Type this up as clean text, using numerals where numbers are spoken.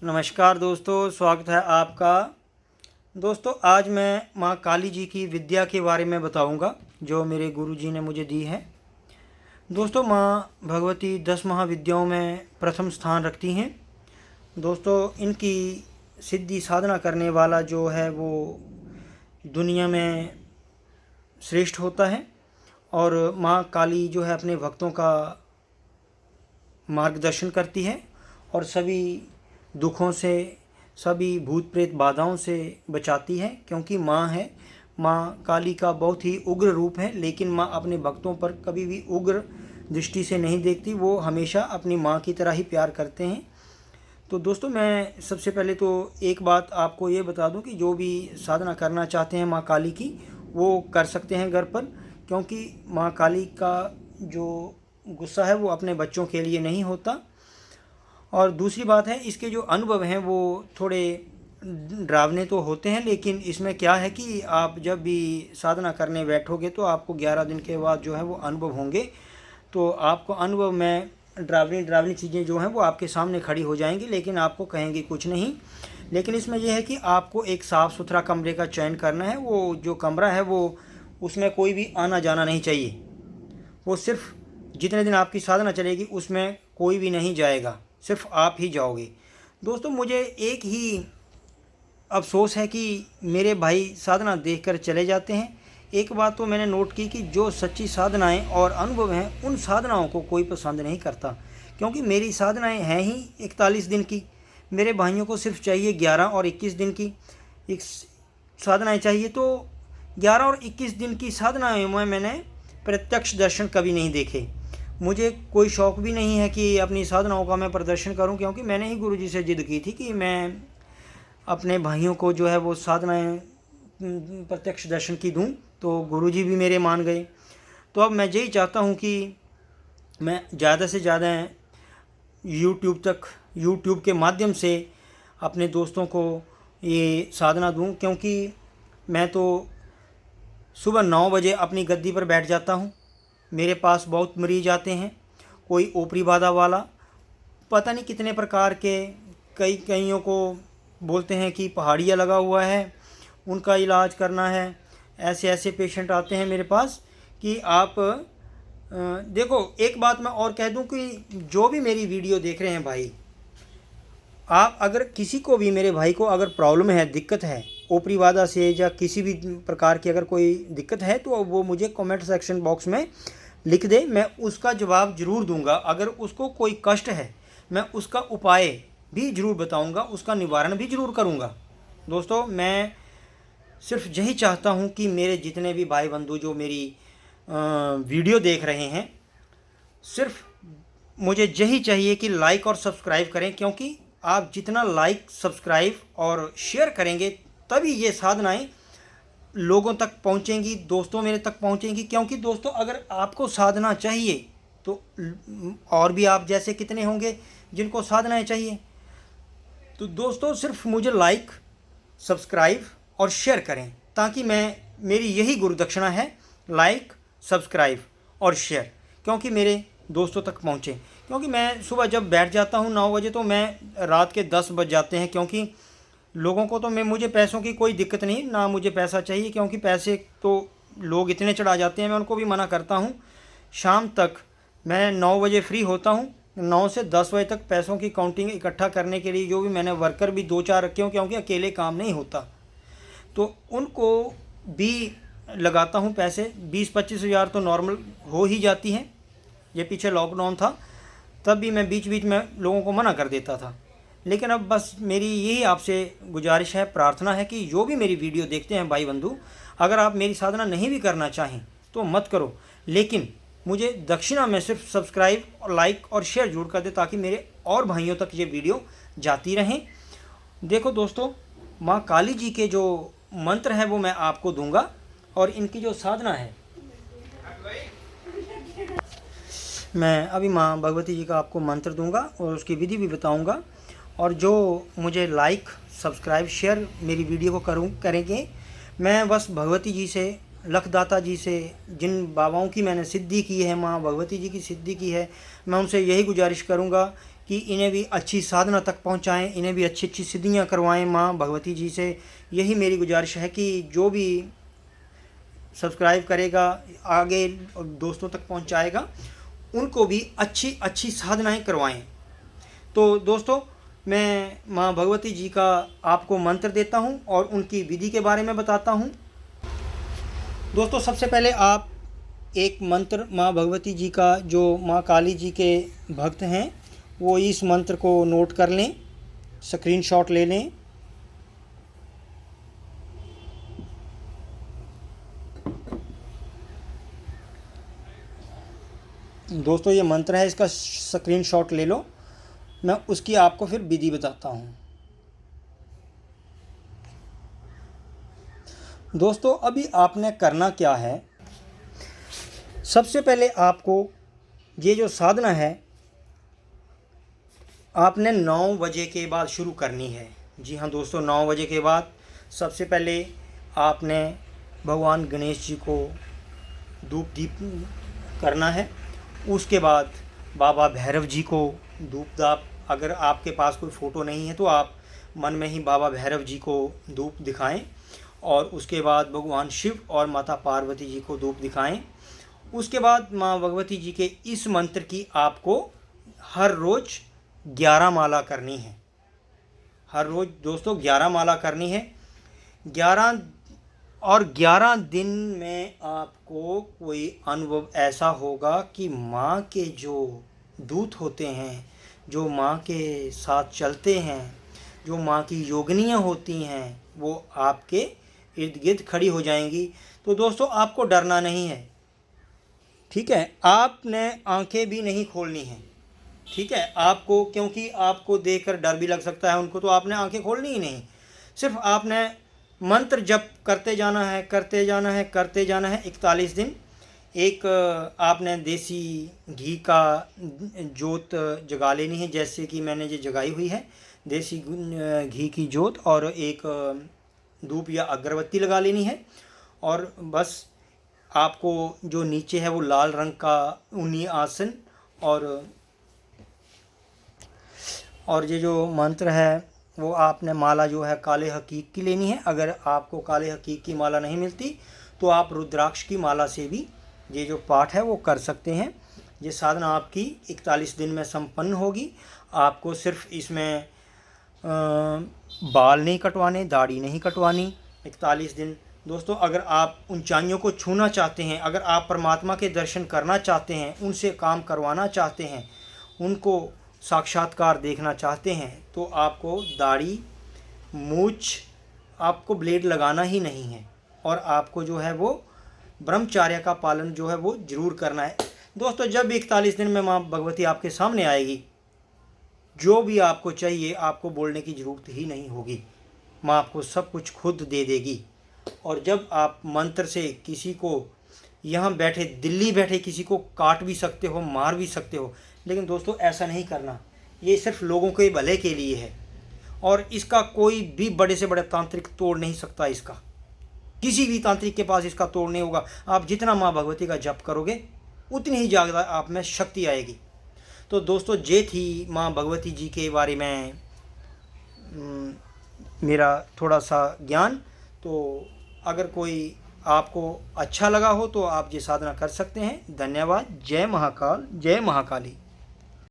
नमस्कार दोस्तों, स्वागत है आपका। दोस्तों, आज मैं माँ काली जी की विद्या के बारे में बताऊंगा जो मेरे गुरुजी ने मुझे दी है। दोस्तों, माँ भगवती 10 महाविद्याओं में प्रथम स्थान रखती हैं। दोस्तों, इनकी सिद्धि साधना करने वाला जो है वो दुनिया में श्रेष्ठ होता है। और माँ काली जो है अपने भक्तों का मार्गदर्शन करती है और सभी दुखों से, सभी भूत प्रेत बाधाओं से बचाती है, क्योंकि माँ है। माँ काली का बहुत ही उग्र रूप है, लेकिन माँ अपने भक्तों पर कभी भी उग्र दृष्टि से नहीं देखती। वो हमेशा अपनी माँ की तरह ही प्यार करते हैं। तो दोस्तों, मैं सबसे पहले तो एक बात आपको ये बता दूं कि जो भी साधना करना चाहते हैं माँ काली की, वो कर सकते हैं घर पर, क्योंकि माँ काली का जो गुस्सा है वो अपने बच्चों के लिए नहीं होता। और दूसरी बात है, इसके जो अनुभव हैं वो थोड़े डरावने तो होते हैं, लेकिन इसमें क्या है कि आप जब भी साधना करने बैठोगे तो आपको 11 दिन के बाद जो है वो अनुभव होंगे। तो आपको अनुभव में डरावनी चीज़ें जो हैं वो आपके सामने खड़ी हो जाएंगी, लेकिन आपको कहेंगी कुछ नहीं। लेकिन इसमें यह है कि आपको एक साफ़ सुथरा कमरे का चयन करना है। वो जो कमरा है वो उसमें कोई भी आना जाना नहीं चाहिए। वो सिर्फ जितने दिन आपकी साधना चलेगी उसमें कोई भी नहीं जाएगा, सिर्फ आप ही जाओगे। दोस्तों, मुझे एक ही अफसोस है कि मेरे भाई साधना देखकर चले जाते हैं। एक बात तो मैंने नोट की कि जो सच्ची साधनाएं और अनुभव हैं उन साधनाओं को कोई पसंद नहीं करता, क्योंकि मेरी साधनाएं हैं ही 41 दिन की। मेरे भाइयों को सिर्फ चाहिए 11 और 21 दिन की एक साधनाएं चाहिए। तो 11 और 21 दिन की साधनाएं में मैंने प्रत्यक्ष दर्शन कभी नहीं देखे। मुझे कोई शौक़ भी नहीं है कि अपनी साधनाओं का मैं प्रदर्शन करूं, क्योंकि मैंने ही गुरुजी से जिद की थी कि मैं अपने भाइयों को जो है वो साधनाएं प्रत्यक्ष दर्शन की दूं। तो गुरुजी भी मेरे मान गए। तो अब मैं यही चाहता हूं कि मैं ज़्यादा से ज़्यादा यूट्यूब के माध्यम से अपने दोस्तों को ये साधना दूं, क्योंकि मैं तो सुबह 9 बजे अपनी गद्दी पर बैठ जाता हूँ। मेरे पास बहुत मरीज आते हैं, कोई ओपरी बाधा वाला, पता नहीं कितने प्रकार के, कईयों को बोलते हैं कि पहाड़िया लगा हुआ है, उनका इलाज करना है। ऐसे ऐसे पेशेंट आते हैं मेरे पास कि आप देखो, एक बात मैं और कह दूं कि जो भी मेरी वीडियो देख रहे हैं भाई, आप अगर किसी को भी, मेरे भाई को अगर प्रॉब्लम है, दिक्कत है ओपरी बाधा से या किसी भी प्रकार की अगर कोई दिक्कत है, तो वो मुझे कमेंट सेक्शन बॉक्स में लिख दे, मैं उसका जवाब ज़रूर दूंगा। अगर उसको कोई कष्ट है मैं उसका उपाय भी ज़रूर बताऊंगा, उसका निवारण भी ज़रूर करूंगा। दोस्तों, मैं सिर्फ यही चाहता हूं कि मेरे जितने भी भाई बंधु जो मेरी वीडियो देख रहे हैं, सिर्फ मुझे यही चाहिए कि लाइक और सब्सक्राइब करें, क्योंकि आप जितना लाइक, सब्सक्राइब और शेयर करेंगे तभी ये साधनाएं लोगों तक पहुंचेंगी, दोस्तों मेरे तक पहुंचेंगी। क्योंकि दोस्तों, अगर आपको साधना चाहिए तो और भी आप जैसे कितने होंगे जिनको साधनाएं चाहिए। तो दोस्तों, सिर्फ मुझे लाइक, सब्सक्राइब और शेयर करें, ताकि मेरी यही गुरुदक्षिणा है, लाइक, सब्सक्राइब और शेयर, क्योंकि मेरे दोस्तों तक पहुँचे। क्योंकि मैं सुबह जब बैठ जाता हूँ 9 बजे, तो मैं रात के 10 बज जाते हैं, क्योंकि लोगों को तो मुझे पैसों की कोई दिक्कत नहीं, ना मुझे पैसा चाहिए, क्योंकि पैसे तो लोग इतने चढ़ा जाते हैं, मैं उनको भी मना करता हूँ। शाम तक मैं 9 बजे फ्री होता हूँ, 9 से 10 बजे तक पैसों की काउंटिंग इकट्ठा करने के लिए जो भी मैंने वर्कर भी 2-4 रखे हूँ, क्योंकि अकेले काम नहीं होता, तो उनको भी लगाता हूँ पैसे। 20-25 हज़ार तो नॉर्मल हो ही जाती हैं। ये पीछे लॉकडाउन था तब भी मैं बीच बीच में लोगों को मना कर देता था। लेकिन अब बस मेरी यही आपसे गुजारिश है, प्रार्थना है कि जो भी मेरी वीडियो देखते हैं भाई बंधु, अगर आप मेरी साधना नहीं भी करना चाहें तो मत करो, लेकिन मुझे दक्षिणा में सिर्फ सब्सक्राइब और लाइक और शेयर जरूर कर दे, ताकि मेरे और भाइयों तक ये वीडियो जाती रहें। देखो दोस्तों, माँ काली जी के जो मंत्र हैं वो मैं आपको दूंगा, और इनकी जो साधना है मैं अभी माँ भगवती जी का आपको मंत्र दूंगा और उसकी विधि भी बताऊंगा। और जो मुझे लाइक, सब्सक्राइब, शेयर मेरी वीडियो को करेंगे, मैं बस भगवती जी से, लखदाता जी से, जिन बाबाओं की मैंने सिद्धि की है, माँ भगवती जी की सिद्धि की है, मैं उनसे यही गुजारिश करूंगा कि इन्हें भी अच्छी साधना तक पहुंचाएं, इन्हें भी अच्छी अच्छी सिद्धियां करवाएं माँ भगवती जी से। यही मेरी गुजारिश है कि जो भी सब्सक्राइब करेगा, आगे दोस्तों तक पहुंचाएगा, उनको भी अच्छी अच्छी साधनाएं करवाएं। तो दोस्तों, मैं माँ भगवती जी का आपको मंत्र देता हूँ और उनकी विधि के बारे में बताता हूँ। दोस्तों, सबसे पहले आप एक मंत्र माँ भगवती जी का, जो माँ काली जी के भक्त हैं, वो इस मंत्र को नोट कर लें, स्क्रीनशॉट ले लें। दोस्तों, ये मंत्र है, इसका स्क्रीनशॉट ले लो। मैं उसकी आपको फिर विधि बताता हूँ। दोस्तों, अभी आपने करना क्या है, सबसे पहले आपको ये जो साधना है आपने 9 बजे के बाद शुरू करनी है। जी हाँ दोस्तों, 9 बजे के बाद सबसे पहले आपने भगवान गणेश जी को धूप दीप करना है। उसके बाद बाबा भैरव जी को धूप दाप, अगर आपके पास कोई फ़ोटो नहीं है तो आप मन में ही बाबा भैरव जी को धूप दिखाएं। और उसके बाद भगवान शिव और माता पार्वती जी को धूप दिखाएं। उसके बाद माँ भगवती जी के इस मंत्र की आपको हर रोज़ 11 माला करनी है। हर रोज़ दोस्तों 11 माला करनी है। 11 दिन में आपको कोई अनुभव ऐसा होगा कि माँ के जो दूत होते हैं, जो माँ के साथ चलते हैं, जो माँ की योगिनियाँ होती हैं, वो आपके इर्द गिर्द खड़ी हो जाएंगी। तो दोस्तों, आपको डरना नहीं है, ठीक है। आपने आंखें भी नहीं खोलनी हैं, ठीक है। आपको, क्योंकि आपको देखकर डर भी लग सकता है उनको, तो आपने आंखें खोलनी ही नहीं। सिर्फ आपने मंत्र जप करते जाना है, करते जाना है, करते जाना है 41 दिन। एक आपने देसी घी का जोत जगा लेनी है, जैसे कि मैंने ये जगाई हुई है, देसी घी की जोत, और एक धूप या अगरबत्ती लगा लेनी है। और बस आपको जो नीचे है वो लाल रंग का ऊनी आसन, और ये जो मंत्र है वो आपने माला जो है काले हकीक की लेनी है। अगर आपको काले हकीक की माला नहीं मिलती तो आप रुद्राक्ष की माला से भी ये जो पाठ है वो कर सकते हैं। ये साधना आपकी 41 दिन में संपन्न होगी। आपको सिर्फ इसमें बाल नहीं कटवाने, दाढ़ी नहीं कटवानी 41 दिन। दोस्तों, अगर आप ऊंचाइयों को छूना चाहते हैं, अगर आप परमात्मा के दर्शन करना चाहते हैं, उनसे काम करवाना चाहते हैं, उनको साक्षात्कार देखना चाहते हैं, तो आपको दाढ़ी मूछ, आपको ब्लेड लगाना ही नहीं है, और आपको जो है वो ब्रह्मचर्य का पालन जो है वो ज़रूर करना है। दोस्तों, जब भी 41 दिन में माँ भगवती आपके सामने आएगी, जो भी आपको चाहिए आपको बोलने की ज़रूरत ही नहीं होगी, माँ आपको सब कुछ खुद दे देगी। और जब आप मंत्र से किसी को, यहाँ बैठे दिल्ली बैठे किसी को काट भी सकते हो, मार भी सकते हो, लेकिन दोस्तों ऐसा नहीं करना। ये सिर्फ लोगों के भले के लिए है, और इसका कोई भी बड़े से बड़ा तांत्रिक तोड़ नहीं सकता। इसका किसी भी तांत्रिक के पास इसका तोड़ नहीं होगा। आप जितना माँ भगवती का जप करोगे उतनी ही ज़्यादा आप में शक्ति आएगी। तो दोस्तों, ये थी माँ भगवती जी के बारे में मेरा थोड़ा सा ज्ञान। तो अगर कोई आपको अच्छा लगा हो तो आप ये साधना कर सकते हैं। धन्यवाद। जय महाकाल, जय महाकाली।